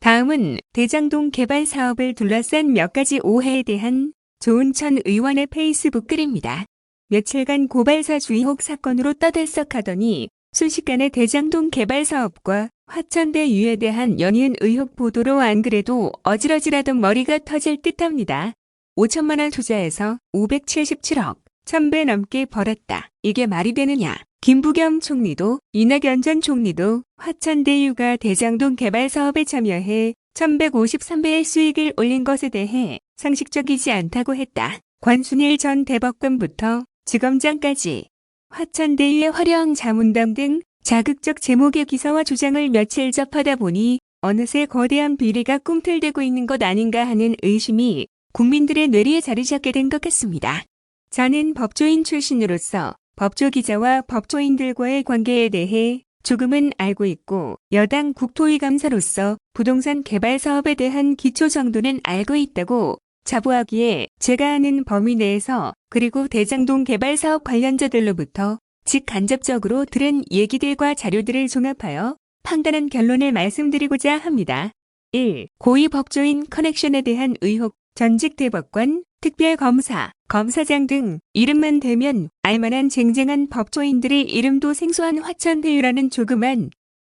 다음은 대장동 개발 사업을 둘러싼 몇 가지 오해에 대한 조은천 의원의 페이스북 글입니다. 며칠간 고발사주 의혹 사건으로 떠들썩하더니 순식간에 대장동 개발 사업과 화천대유에 대한 연이은 의혹 보도로 안 그래도 어질어질하던 머리가 터질 듯합니다. 5천만 원 투자해서 577억, 1000배 넘게 벌었다. 이게 말이 되느냐? 김부겸 총리도 이낙연 전 총리도 화천대유가 대장동 개발 사업에 참여해 1153배의 수익을 올린 것에 대해 상식적이지 않다고 했다. 권순일 전 대법관부터 지검장까지 화천대유의 화려한 자문담 등 자극적 제목의 기사와 주장을 며칠 접하다 보니 어느새 거대한 비리가 꿈틀대고 있는 것 아닌가 하는 의심이 국민들의 뇌리에 자리 잡게 된 것 같습니다. 저는 법조인 출신으로서 법조기자와 법조인들과의 관계에 대해 조금은 알고 있고 여당 국토위감사로서 부동산 개발 사업에 대한 기초 정도는 알고 있다고 자부하기에 제가 아는 범위 내에서 그리고 대장동 개발 사업 관련자들로부터 직간접적으로 들은 얘기들과 자료들을 종합하여 판단한 결론을 말씀드리고자 합니다. 1. 고위 법조인 커넥션에 대한 의혹. 전직 대법관, 특별검사, 검사장 등 이름만 대면 알만한 쟁쟁한 법조인들의 이름도 생소한 화천대유라는 조그만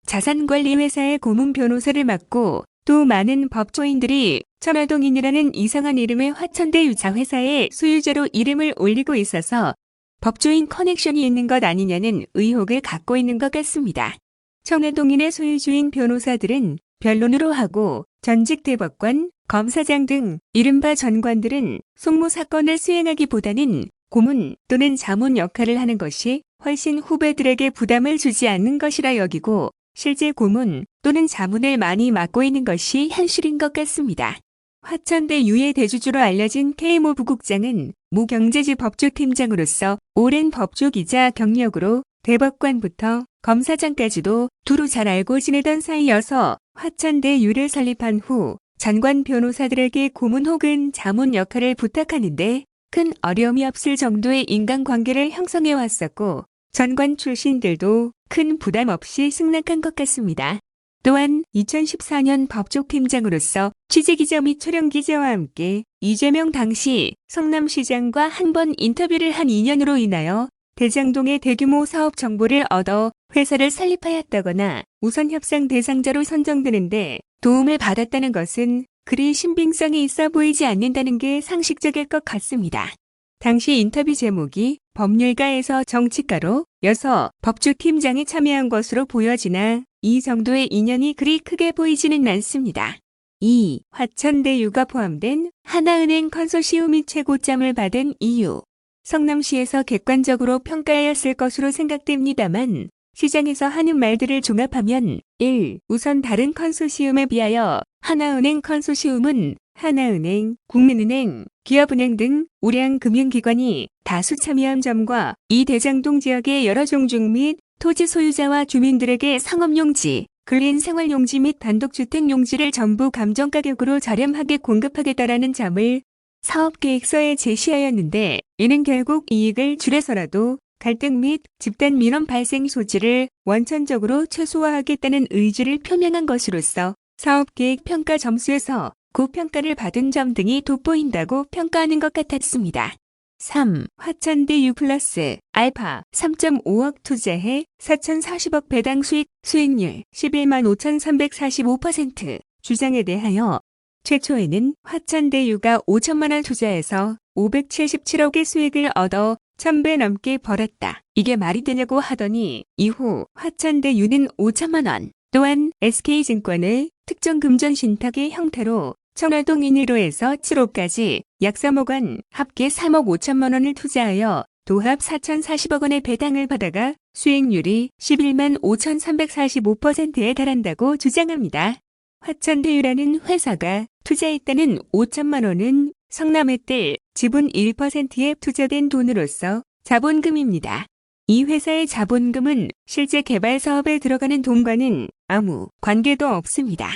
자산관리회사의 고문 변호사를 맡고 또 많은 법조인들이 천화동인이라는 이상한 이름의 화천대유 자회사의 소유자로 이름을 올리고 있어서 법조인 커넥션이 있는 것 아니냐는 의혹을 갖고 있는 것 같습니다. 천화동인의 소유주인 변호사들은 변론으로 하고 전직 대법관, 검사장 등 이른바 전관들은 송무 사건을 수행하기보다는 고문 또는 자문 역할을 하는 것이 훨씬 후배들에게 부담을 주지 않는 것이라 여기고 실제 고문 또는 자문을 많이 맡고 있는 것이 현실인 것 같습니다. 화천대유의 대주주로 알려진 K모 부국장은 무경제지 법조팀장으로서 오랜 법조기자 경력으로 대법관부터 검사장까지도 두루 잘 알고 지내던 사이여서 화천대유를 설립한 후 전관 변호사들에게 고문 혹은 자문 역할을 부탁하는데 큰 어려움이 없을 정도의 인간관계를 형성해 왔었고 전관 출신들도 큰 부담 없이 승낙한 것 같습니다. 또한 2014년 법조팀장으로서 취재기자 및 촬영기자와 함께 이재명 당시 성남시장과 한 번 인터뷰를 한 인연으로 인하여 대장동의 대규모 사업 정보를 얻어 회사를 설립하였다거나 우선 협상 대상자로 선정되는데 도움을 받았다는 것은 그리 신빙성이 있어 보이지 않는다는 게 상식적일 것 같습니다. 당시 인터뷰 제목이 법률가에서 정치가로 여서 법조팀장이 참여한 것으로 보여지나 이 정도의 인연이 그리 크게 보이지는 않습니다. 2. 화천대유가 포함된 하나은행 컨소시엄이 최고점을 받은 이유. 성남시에서 객관적으로 평가하였을 것으로 생각됩니다만 시장에서 하는 말들을 종합하면 1. 우선 다른 컨소시엄에 비하여 하나은행 컨소시엄은 하나은행, 국민은행, 기업은행 등 우량 금융기관이 다수 참여한 점과 이 대장동 지역의 여러 종중 및 토지 소유자와 주민들에게 상업용지, 근린생활용지 및 단독주택용지를 전부 감정가격으로 저렴하게 공급하겠다라는 점을 사업계획서에 제시하였는데 이는 결국 이익을 줄여서라도 갈등 및 집단 민원 발생 소지를 원천적으로 최소화하겠다는 의지를 표명한 것으로서 사업계획 평가 점수에서 고평가를 받은 점 등이 돋보인다고 평가하는 것 같았습니다. 3. 화천대유 플러스 알파 3.5억 투자해 4,040억 배당 수익률 11만 5,345% 주장에 대하여 최초에는 화천대유가 5천만 원 투자해서 577억의 수익을 얻어 1000배 넘게 벌었다. 이게 말이 되냐고 하더니 이후 화천대유는 5천만 원, 또한 SK증권을 특정금전신탁의 형태로 천화동 1호에서 7호까지 약 3억 원, 합계 3억 5천만 원을 투자하여 도합 4,040억 원의 배당을 받아가 수익률이 11만 5,345%에 달한다고 주장합니다. 화천대유라는 회사가 투자했다는 5천만 원은 성남의 뜰 지분 1%에 투자된 돈으로서 자본금입니다. 이 회사의 자본금은 실제 개발 사업에 들어가는 돈과는 아무 관계도 없습니다.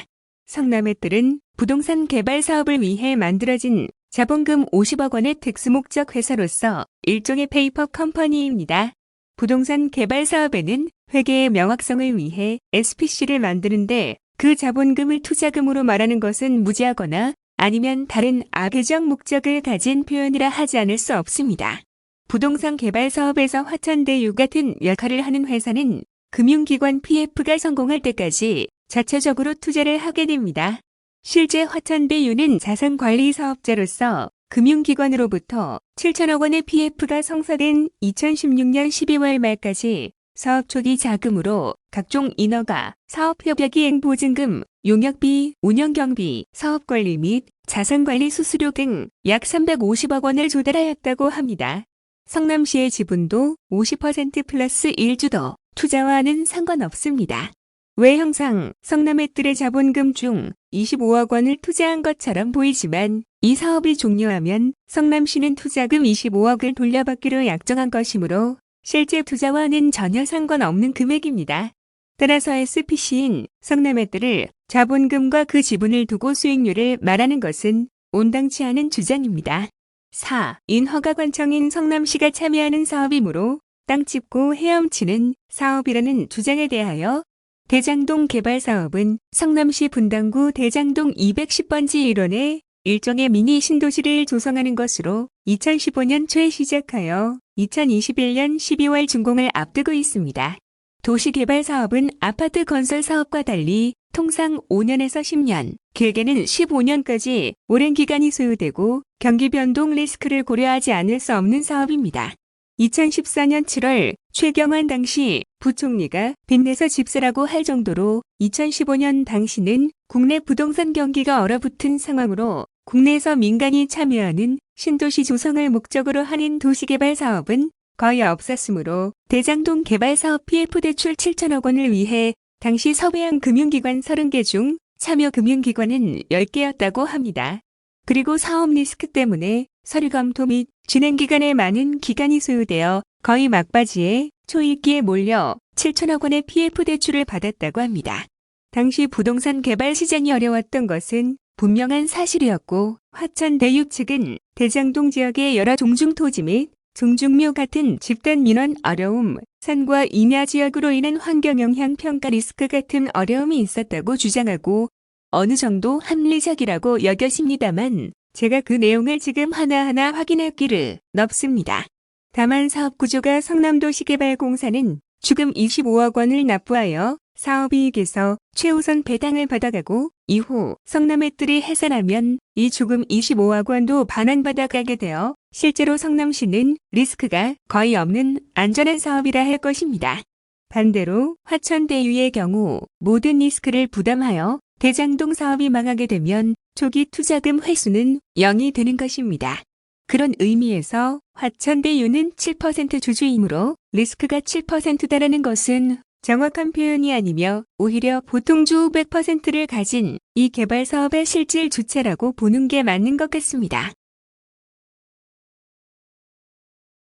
성남의 뜰은 부동산 개발 사업을 위해 만들어진 자본금 50억 원의 특수목적 회사로서 일종의 페이퍼 컴퍼니입니다. 부동산 개발 사업에는 회계의 명확성을 위해 SPC를 만드는데 그 자본금을 투자금으로 말하는 것은 무지하거나 아니면 다른 악의적 목적을 가진 표현이라 하지 않을 수 없습니다. 부동산 개발 사업에서 화천대유 같은 역할을 하는 회사는 금융기관 PF가 성공할 때까지 자체적으로 투자를 하게 됩니다. 실제 화천대유는 자산관리 사업자로서 금융기관으로부터 7천억 원의 PF가 성사된 2016년 12월 말까지 사업 초기 자금으로 각종 인허가, 사업협약이행 보증금, 용역비, 운영경비, 사업관리 및 자산관리 수수료 등 약 350억 원을 조달하였다고 합니다. 성남시의 지분도 50% 플러스 1주도 투자와는 상관없습니다. 외형상 성남의뜰의 자본금 중 25억 원을 투자한 것처럼 보이지만 이 사업이 종료하면 성남시는 투자금 25억을 돌려받기로 약정한 것이므로 실제 투자와는 전혀 상관없는 금액입니다. 따라서 SPC인 성남의뜰을 자본금과 그 지분을 두고 수익률을 말하는 것은 온당치 않은 주장입니다. 4. 인허가관청인 성남시가 참여하는 사업이므로 땅 짚고 헤엄치는 사업이라는 주장에 대하여 대장동 개발 사업은 성남시 분당구 대장동 210번지 1원에 일종의 미니 신도시를 조성하는 것으로 2015년 초에 시작하여 2021년 12월 준공을 앞두고 있습니다. 도시개발 사업은 아파트 건설 사업과 달리 통상 5년에서 10년, 길게는 15년까지 오랜 기간이 소요되고 경기 변동 리스크를 고려하지 않을 수 없는 사업입니다. 2014년 7월 최경환 당시 부총리가 빚내서 집 사라고 할 정도로 2015년 당시는 국내 부동산 경기가 얼어붙은 상황으로 국내에서 민간이 참여하는 신도시 조성을 목적으로 하는 도시개발 사업은 거의 없었으므로 대장동 개발 사업 PF 대출 7천억 원을 위해 당시 섭외한 금융기관 30개 중 참여 금융기관은 10개였다고 합니다. 그리고 사업 리스크 때문에 서류 검토 및 진행 기간에 많은 기간이 소요되어 거의 막바지에 초입기에 몰려 7천억 원의 PF 대출을 받았다고 합니다. 당시 부동산 개발 시장이 어려웠던 것은 분명한 사실이었고 화천대유 측은 대장동 지역의 여러 종중토지 및 종중묘 같은 집단 민원 어려움, 산과 임야 지역으로 인한 환경영향 평가 리스크 같은 어려움이 있었다고 주장하고 어느 정도 합리적이라고 여겨집니다만 제가 그 내용을 지금 하나하나 확인할 길은 없습니다. 다만 사업구조가 성남도시개발공사는 추금 25억 원을 납부하여 사업이익에서 최우선 배당을 받아가고 이후 성남의뜰이 해산하면 이 추금 25억 원도 반환받아가게 되어 실제로 성남시는 리스크가 거의 없는 안전한 사업이라 할 것입니다. 반대로 화천대유의 경우 모든 리스크를 부담하여 대장동 사업이 망하게 되면 초기 투자금 회수는 0이 되는 것입니다. 그런 의미에서 화천대유는 7% 주주이므로 리스크가 7%다라는 것은 정확한 표현이 아니며 오히려 보통주 100%를 가진 이 개발 사업의 실질 주체라고 보는 게 맞는 것 같습니다.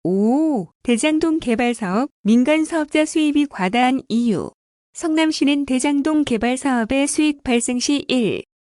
5. 대장동 개발 사업, 민간 사업자 수입이 과다한 이유. 성남시는 대장동 개발 사업의 수익 발생 시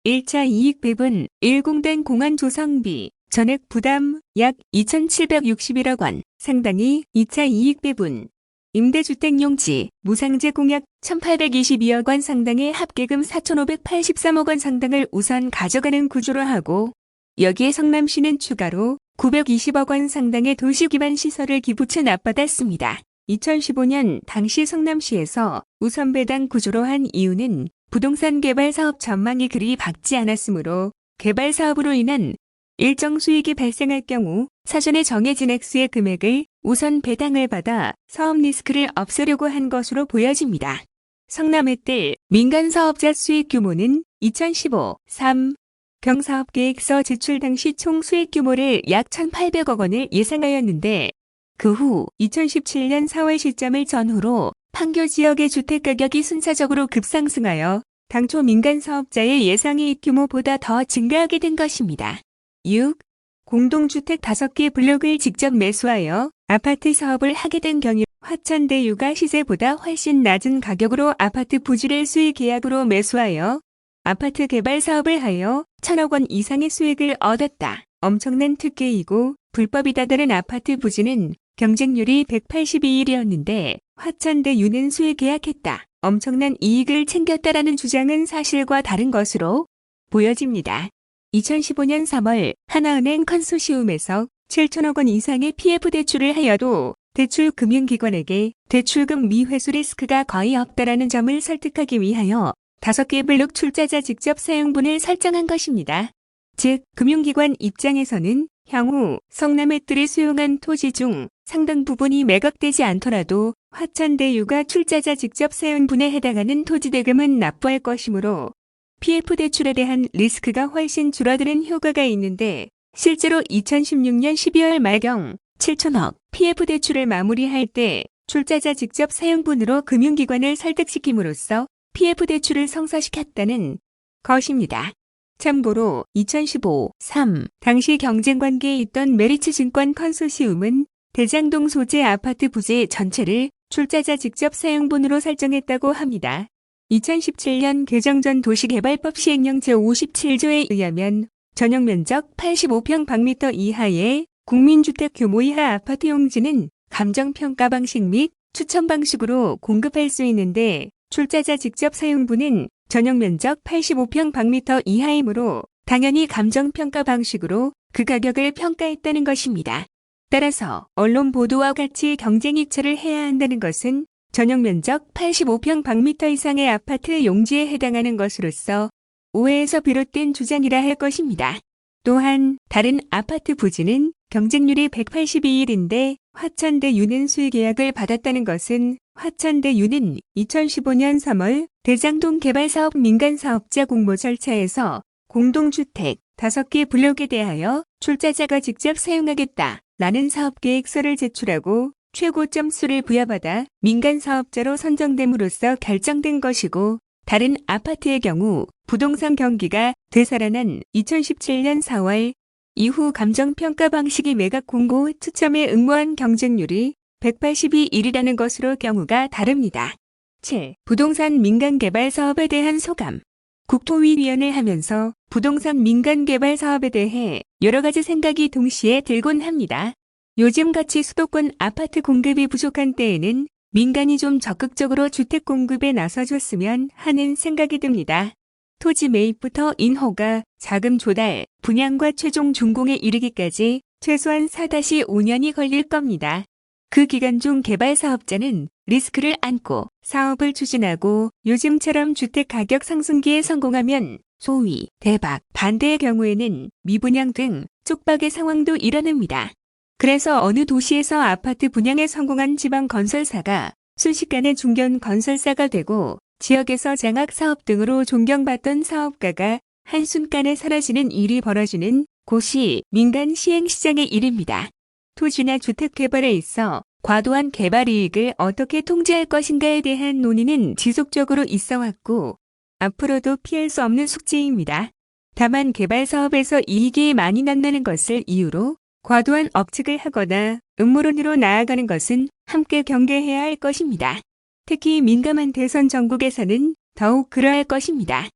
1차 이익 배분, 1공단 공안 조성비, 전액 부담 약 2,761억 원 상당이 2차 이익 배분, 임대주택 용지, 무상재 공약 1,822억 원 상당의 합계금 4,583억 원 상당을 우선 가져가는 구조로 하고 여기에 성남시는 추가로 920억 원 상당의 도시기반 시설을 기부채 납받았습니다. 2015년 당시 성남시에서 우선 배당 구조로 한 이유는 부동산 개발 사업 전망이 그리 밝지 않았으므로 개발 사업으로 인한 일정 수익이 발생할 경우 사전에 정해진 액수의 금액을 우선 배당을 받아 사업 리스크를 없애려고 한 것으로 보여집니다. 성남의뜰 민간 사업자 수익 규모는 2015, 3 경사업계획서 제출 당시 총 수익 규모를 약 1,800억 원을 예상하였는데 그 후 2017년 4월 시점을 전후로 판교 지역의 주택가격이 순차적으로 급상승하여 당초 민간 사업자의 예상이익 규모보다 더 증가하게 된 것입니다. 6. 공동주택 5개 블록을 직접 매수하여 아파트 사업을 하게 된 경우 화천대유가 시세보다 훨씬 낮은 가격으로 아파트 부지를 수익 계약으로 매수하여 아파트 개발 사업을 하여 1,000억 원 이상의 수익을 얻었다. 엄청난 특혜이고 불법이다. 다른 아파트 부지는 경쟁률이 182일이었는데 화천대유는 수익 계약했다. 엄청난 이익을 챙겼다라는 주장은 사실과 다른 것으로 보여집니다. 2015년 3월 하나은행 컨소시움에서 7천억 원 이상의 PF 대출을 하여도 대출 금융기관에게 대출금 미회수 리스크가 거의 없다라는 점을 설득하기 위하여 5개 블록 출자자 직접 사용분을 설정한 것입니다. 즉, 금융기관 입장에서는 향후 성남의들이 수용한 토지 중 상당 부분이 매각되지 않더라도 화천대유가 출자자 직접 사용분에 해당하는 토지 대금은 납부할 것이므로 PF 대출에 대한 리스크가 훨씬 줄어드는 효과가 있는데 실제로 2016년 12월 말경 7천억 PF 대출을 마무리할 때 출자자 직접 사용분으로 금융기관을 설득시킴으로써 PF 대출을 성사시켰다는 것입니다. 참고로 2015-3 당시 경쟁관계에 있던 메리츠증권 컨소시움은 대장동 소재 아파트 부지 전체를 출자자 직접 사용분으로 설정했다고 합니다. 2017년 개정 전 도시개발법 시행령 제57조에 의하면 전용면적 85평방미터 이하의 국민주택 규모 이하 아파트 용지는 감정평가 방식 및 추천 방식으로 공급할 수 있는데 출자자 직접 사용분은 전용면적 85평방미터 이하이므로 당연히 감정평가 방식으로 그 가격을 평가했다는 것입니다. 따라서 언론 보도와 같이 경쟁 입찰을 해야 한다는 것은 전용면적 85평방미터 이상의 아파트 용지에 해당하는 것으로서 오해에서 비롯된 주장이라 할 것입니다. 또한 다른 아파트 부지는 경쟁률이 182일인데 화천대유는 수의계약을 받았다는 것은 화천대유는 2015년 3월 대장동 개발사업 민간사업자 공모 절차에서 공동주택 5개 블록에 대하여 출자자가 직접 사용하겠다라는 사업계획서를 제출하고 최고 점수를 부여받아 민간사업자로 선정됨으로써 결정된 것이고 다른 아파트의 경우 부동산 경기가 되살아난 2017년 4월 이후 감정평가 방식이 매각 공고 추첨에 응모한 경쟁률이 182일이라는 것으로 경우가 다릅니다. 7. 부동산 민간개발 사업에 대한 소감. 국토위원을 하면서 부동산 민간개발 사업에 대해 여러 가지 생각이 동시에 들곤 합니다. 요즘같이 수도권 아파트 공급이 부족한 때에는 민간이 좀 적극적으로 주택 공급에 나서줬으면 하는 생각이 듭니다. 토지 매입부터 인허가, 자금 조달, 분양과 최종 준공에 이르기까지 최소한 4-5년이 걸릴 겁니다. 그 기간 중 개발 사업자는 리스크를 안고 사업을 추진하고 요즘처럼 주택 가격 상승기에 성공하면 소위 대박, 반대의 경우에는 미분양 등 쪽박의 상황도 일어납니다. 그래서 어느 도시에서 아파트 분양에 성공한 지방 건설사가 순식간에 중견 건설사가 되고 지역에서 장학 사업 등으로 존경받던 사업가가 한순간에 사라지는 일이 벌어지는 곳이 민간 시행시장의 일입니다. 토지나 주택 개발에 있어 과도한 개발 이익을 어떻게 통제할 것인가에 대한 논의는 지속적으로 있어 왔고 앞으로도 피할 수 없는 숙제입니다. 다만 개발 사업에서 이익이 많이 난다는 것을 이유로 과도한 억측을 하거나 음모론으로 나아가는 것은 함께 경계해야 할 것입니다. 특히 민감한 대선 전국에서는 더욱 그러할 것입니다.